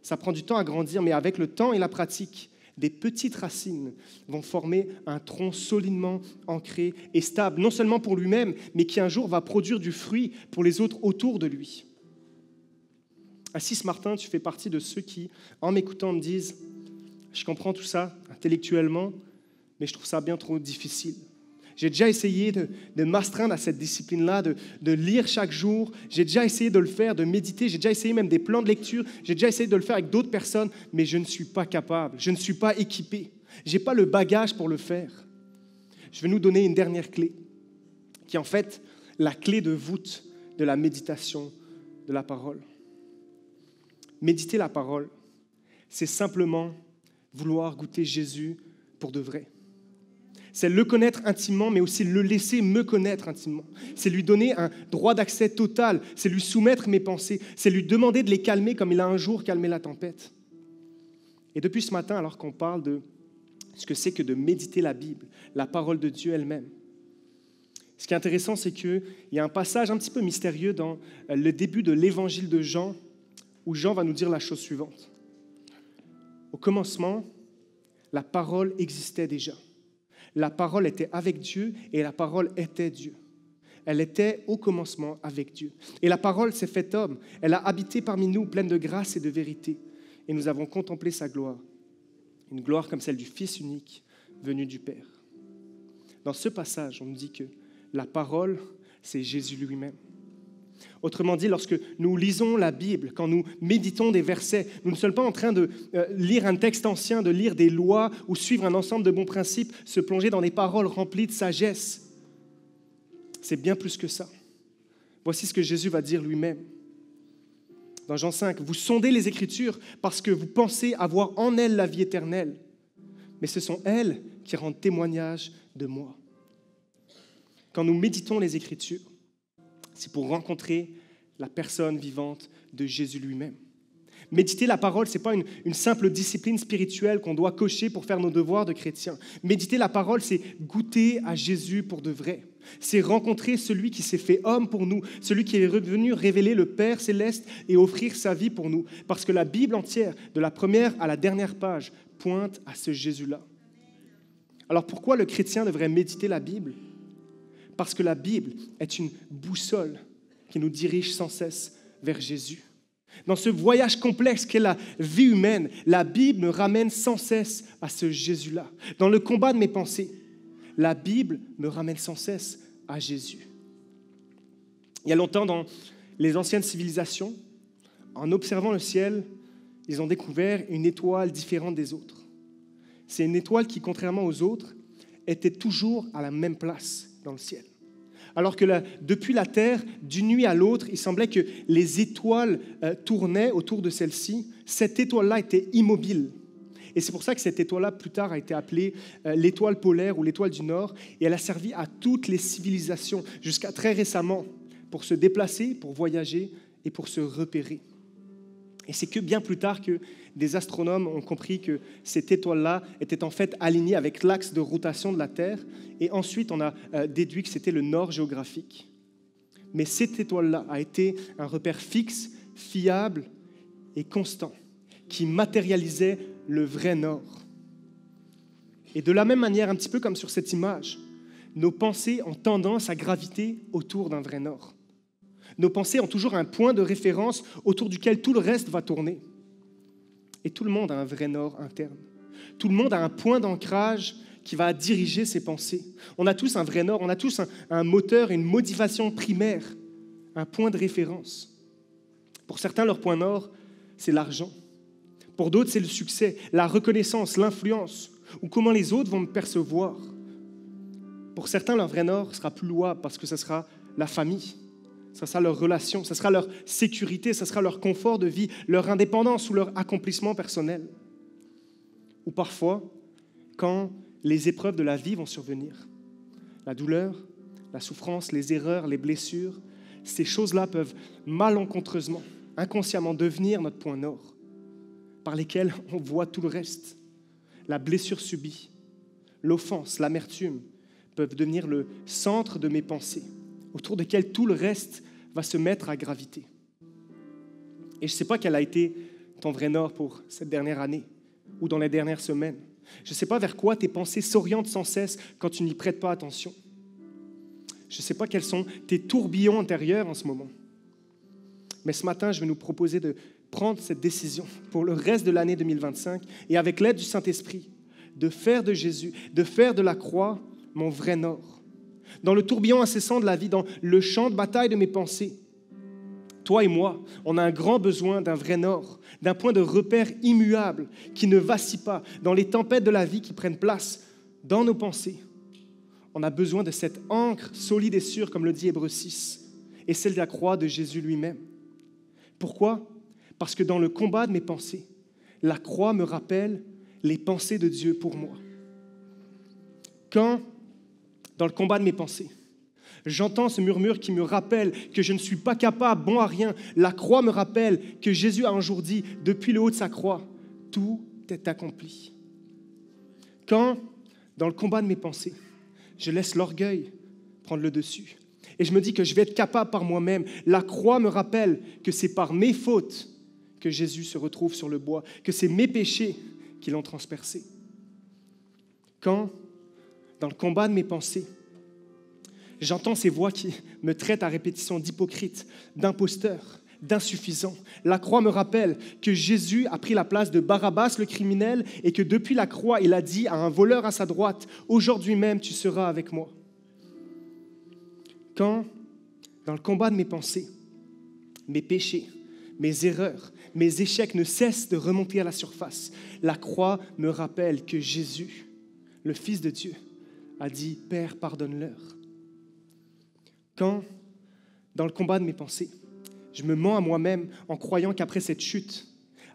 Ça prend du temps à grandir, mais avec le temps et la pratique, des petites racines vont former un tronc solidement ancré et stable, non seulement pour lui-même, mais qui un jour va produire du fruit pour les autres autour de lui. Assis ce matin, tu fais partie de ceux qui, en m'écoutant, me disent « Je comprends tout ça intellectuellement, mais je trouve ça bien trop difficile. J'ai déjà essayé de m'astreindre à cette discipline-là, de lire chaque jour. J'ai déjà essayé de le faire, de méditer. J'ai déjà essayé même des plans de lecture. J'ai déjà essayé de le faire avec d'autres personnes, mais je ne suis pas capable. Je ne suis pas équipé. Je n'ai pas le bagage pour le faire. » Je vais nous donner une dernière clé, qui est en fait la clé de voûte de la méditation de la parole. Méditer la parole, c'est simplement vouloir goûter Jésus pour de vrai. C'est le connaître intimement, mais aussi le laisser me connaître intimement. C'est lui donner un droit d'accès total. C'est lui soumettre mes pensées. C'est lui demander de les calmer comme il a un jour calmé la tempête. Et depuis ce matin, alors qu'on parle de ce que c'est que de méditer la Bible, la parole de Dieu elle-même, ce qui est intéressant, c'est qu'il y a un passage un petit peu mystérieux dans le début de l'évangile de Jean, où Jean va nous dire la chose suivante. Au commencement, la parole existait déjà. La parole était avec Dieu et la parole était Dieu. Elle était au commencement avec Dieu. Et la parole s'est faite homme. Elle a habité parmi nous, pleine de grâce et de vérité. Et nous avons contemplé sa gloire. Une gloire comme celle du Fils unique, venu du Père. Dans ce passage, on nous dit que la parole, c'est Jésus lui-même. Autrement dit, lorsque nous lisons la Bible, quand nous méditons des versets, nous ne sommes pas en train de lire un texte ancien, de lire des lois ou suivre un ensemble de bons principes, se plonger dans des paroles remplies de sagesse. C'est bien plus que ça. Voici ce que Jésus va dire lui-même. Dans Jean 5, « Vous sondez les Écritures parce que vous pensez avoir en elles la vie éternelle, mais ce sont elles qui rendent témoignage de moi. » quand nous méditons les Écritures, c'est pour rencontrer la personne vivante de Jésus lui-même. Méditer la parole, ce n'est pas une simple discipline spirituelle qu'on doit cocher pour faire nos devoirs de chrétiens. Méditer la parole, c'est goûter à Jésus pour de vrai. C'est rencontrer celui qui s'est fait homme pour nous, celui qui est revenu révéler le Père céleste et offrir sa vie pour nous. Parce que la Bible entière, de la première à la dernière page, pointe à ce Jésus-là. Alors pourquoi le chrétien devrait méditer la Bible ? Parce que la Bible est une boussole qui nous dirige sans cesse vers Jésus. Dans ce voyage complexe qu'est la vie humaine, la Bible me ramène sans cesse à ce Jésus-là. Dans le combat de mes pensées, la Bible me ramène sans cesse à Jésus. Il y a longtemps, dans les anciennes civilisations, en observant le ciel, ils ont découvert une étoile différente des autres. C'est une étoile qui, contrairement aux autres, était toujours à la même place dans le ciel. Alors que depuis la Terre, d'une nuit à l'autre, il semblait que les étoiles tournaient autour de celle-ci. Cette étoile-là était immobile. Et c'est pour ça que cette étoile-là, plus tard, a été appelée l'étoile polaire ou l'étoile du Nord. Et elle a servi à toutes les civilisations, jusqu'à très récemment, pour se déplacer, pour voyager et pour se repérer. Et c'est que bien plus tard que des astronomes ont compris que cette étoile-là était en fait alignée avec l'axe de rotation de la Terre. Et ensuite, on a déduit que c'était le nord géographique. Mais cette étoile-là a été un repère fixe, fiable et constant, qui matérialisait le vrai nord. Et de la même manière, un petit peu comme sur cette image, nos pensées ont tendance à graviter autour d'un vrai nord. Nos pensées ont toujours un point de référence autour duquel tout le reste va tourner. Et tout le monde a un vrai nord interne. Tout le monde a un point d'ancrage qui va diriger ses pensées. On a tous un vrai nord, on a tous un moteur, une motivation primaire, un point de référence. Pour certains, leur point nord, c'est l'argent. Pour d'autres, c'est le succès, la reconnaissance, l'influence, ou comment les autres vont me percevoir. Pour certains, leur vrai nord sera plus louable parce que ce sera la famille. Ça sera leur relation, ça sera leur sécurité, ça sera leur confort de vie, leur indépendance ou leur accomplissement personnel. Ou parfois, quand les épreuves de la vie vont survenir, la douleur, la souffrance, les erreurs, les blessures, ces choses-là peuvent malencontreusement, inconsciemment devenir notre point nord, par lesquels on voit tout le reste. La blessure subie, l'offense, l'amertume peuvent devenir le centre de mes pensées, autour duquel tout le reste va se mettre à graviter. Et je ne sais pas quel a été ton vrai nord pour cette dernière année ou dans les dernières semaines. Je ne sais pas vers quoi tes pensées s'orientent sans cesse quand tu n'y prêtes pas attention. Je ne sais pas quels sont tes tourbillons intérieurs en ce moment. Mais ce matin, je vais nous proposer de prendre cette décision pour le reste de l'année 2025 et avec l'aide du Saint-Esprit, de faire de Jésus, de faire de la croix mon vrai nord. Dans le tourbillon incessant de la vie, dans le champ de bataille de mes pensées, toi et moi, on a un grand besoin d'un vrai nord, d'un point de repère immuable qui ne vacille pas dans les tempêtes de la vie qui prennent place dans nos pensées. On a besoin de cette ancre solide et sûre, comme le dit Hébreux 6, et celle de la croix de Jésus lui-même. Pourquoi ? Parce que dans le combat de mes pensées, la croix me rappelle les pensées de Dieu pour moi. Quand dans le combat de mes pensées, j'entends ce murmure qui me rappelle que je ne suis pas capable, bon à rien. La croix me rappelle que Jésus a un jour dit, depuis le haut de sa croix, tout est accompli. Quand, dans le combat de mes pensées, je laisse l'orgueil prendre le dessus et je me dis que je vais être capable par moi-même, la croix me rappelle que c'est par mes fautes que Jésus se retrouve sur le bois, que c'est mes péchés qui l'ont transpercé. Quand, dans le combat de mes pensées, j'entends ces voix qui me traitent à répétition d'hypocrite, d'imposteur, d'insuffisant. La croix me rappelle que Jésus a pris la place de Barabbas, le criminel, et que depuis la croix, il a dit à un voleur à sa droite, « Aujourd'hui même, tu seras avec moi. » Quand, dans le combat de mes pensées, mes péchés, mes erreurs, mes échecs ne cessent de remonter à la surface, la croix me rappelle que Jésus, le Fils de Dieu, a dit « Père, pardonne-leur ». Quand, dans le combat de mes pensées, je me mens à moi-même en croyant qu'après cette chute,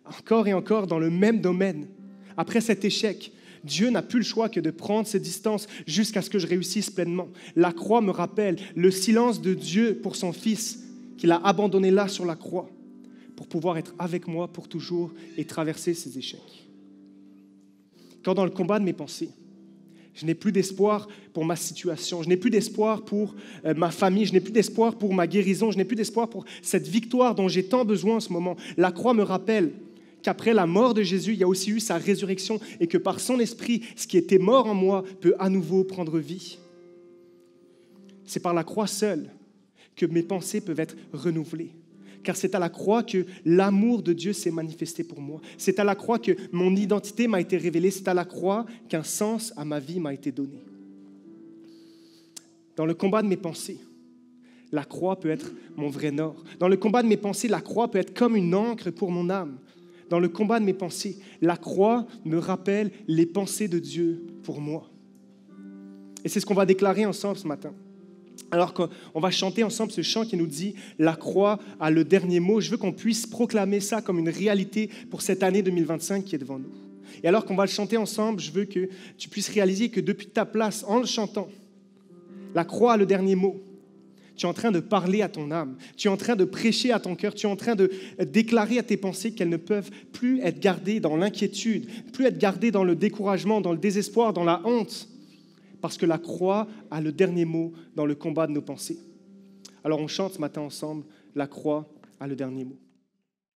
encore et encore dans le même domaine, après cet échec, Dieu n'a plus le choix que de prendre ses distances jusqu'à ce que je réussisse pleinement. La croix me rappelle le silence de Dieu pour son Fils qu'il a abandonné là sur la croix pour pouvoir être avec moi pour toujours et traverser ses échecs. Quand dans le combat de mes pensées, je n'ai plus d'espoir pour ma situation, je n'ai plus d'espoir pour ma famille, je n'ai plus d'espoir pour ma guérison, je n'ai plus d'espoir pour cette victoire dont j'ai tant besoin en ce moment. La croix me rappelle qu'après la mort de Jésus, il y a aussi eu sa résurrection et que par son esprit, ce qui était mort en moi peut à nouveau prendre vie. C'est par la croix seule que mes pensées peuvent être renouvelées. Car c'est à la croix que l'amour de Dieu s'est manifesté pour moi. C'est à la croix que mon identité m'a été révélée. C'est à la croix qu'un sens à ma vie m'a été donné. Dans le combat de mes pensées, la croix peut être mon vrai nord. Dans le combat de mes pensées, la croix peut être comme une ancre pour mon âme. Dans le combat de mes pensées, la croix me rappelle les pensées de Dieu pour moi. Et c'est ce qu'on va déclarer ensemble ce matin. Alors qu'on va chanter ensemble ce chant qui nous dit « La croix a le dernier mot », je veux qu'on puisse proclamer ça comme une réalité pour cette année 2025 qui est devant nous. Et alors qu'on va le chanter ensemble, je veux que tu puisses réaliser que depuis ta place, en le chantant, la croix a le dernier mot. Tu es en train de parler à ton âme, tu es en train de prêcher à ton cœur, tu es en train de déclarer à tes pensées qu'elles ne peuvent plus être gardées dans l'inquiétude, plus être gardées dans le découragement, dans le désespoir, dans la honte, parce que la croix a le dernier mot dans le combat de nos pensées. Alors on chante ce matin ensemble, la croix a le dernier mot.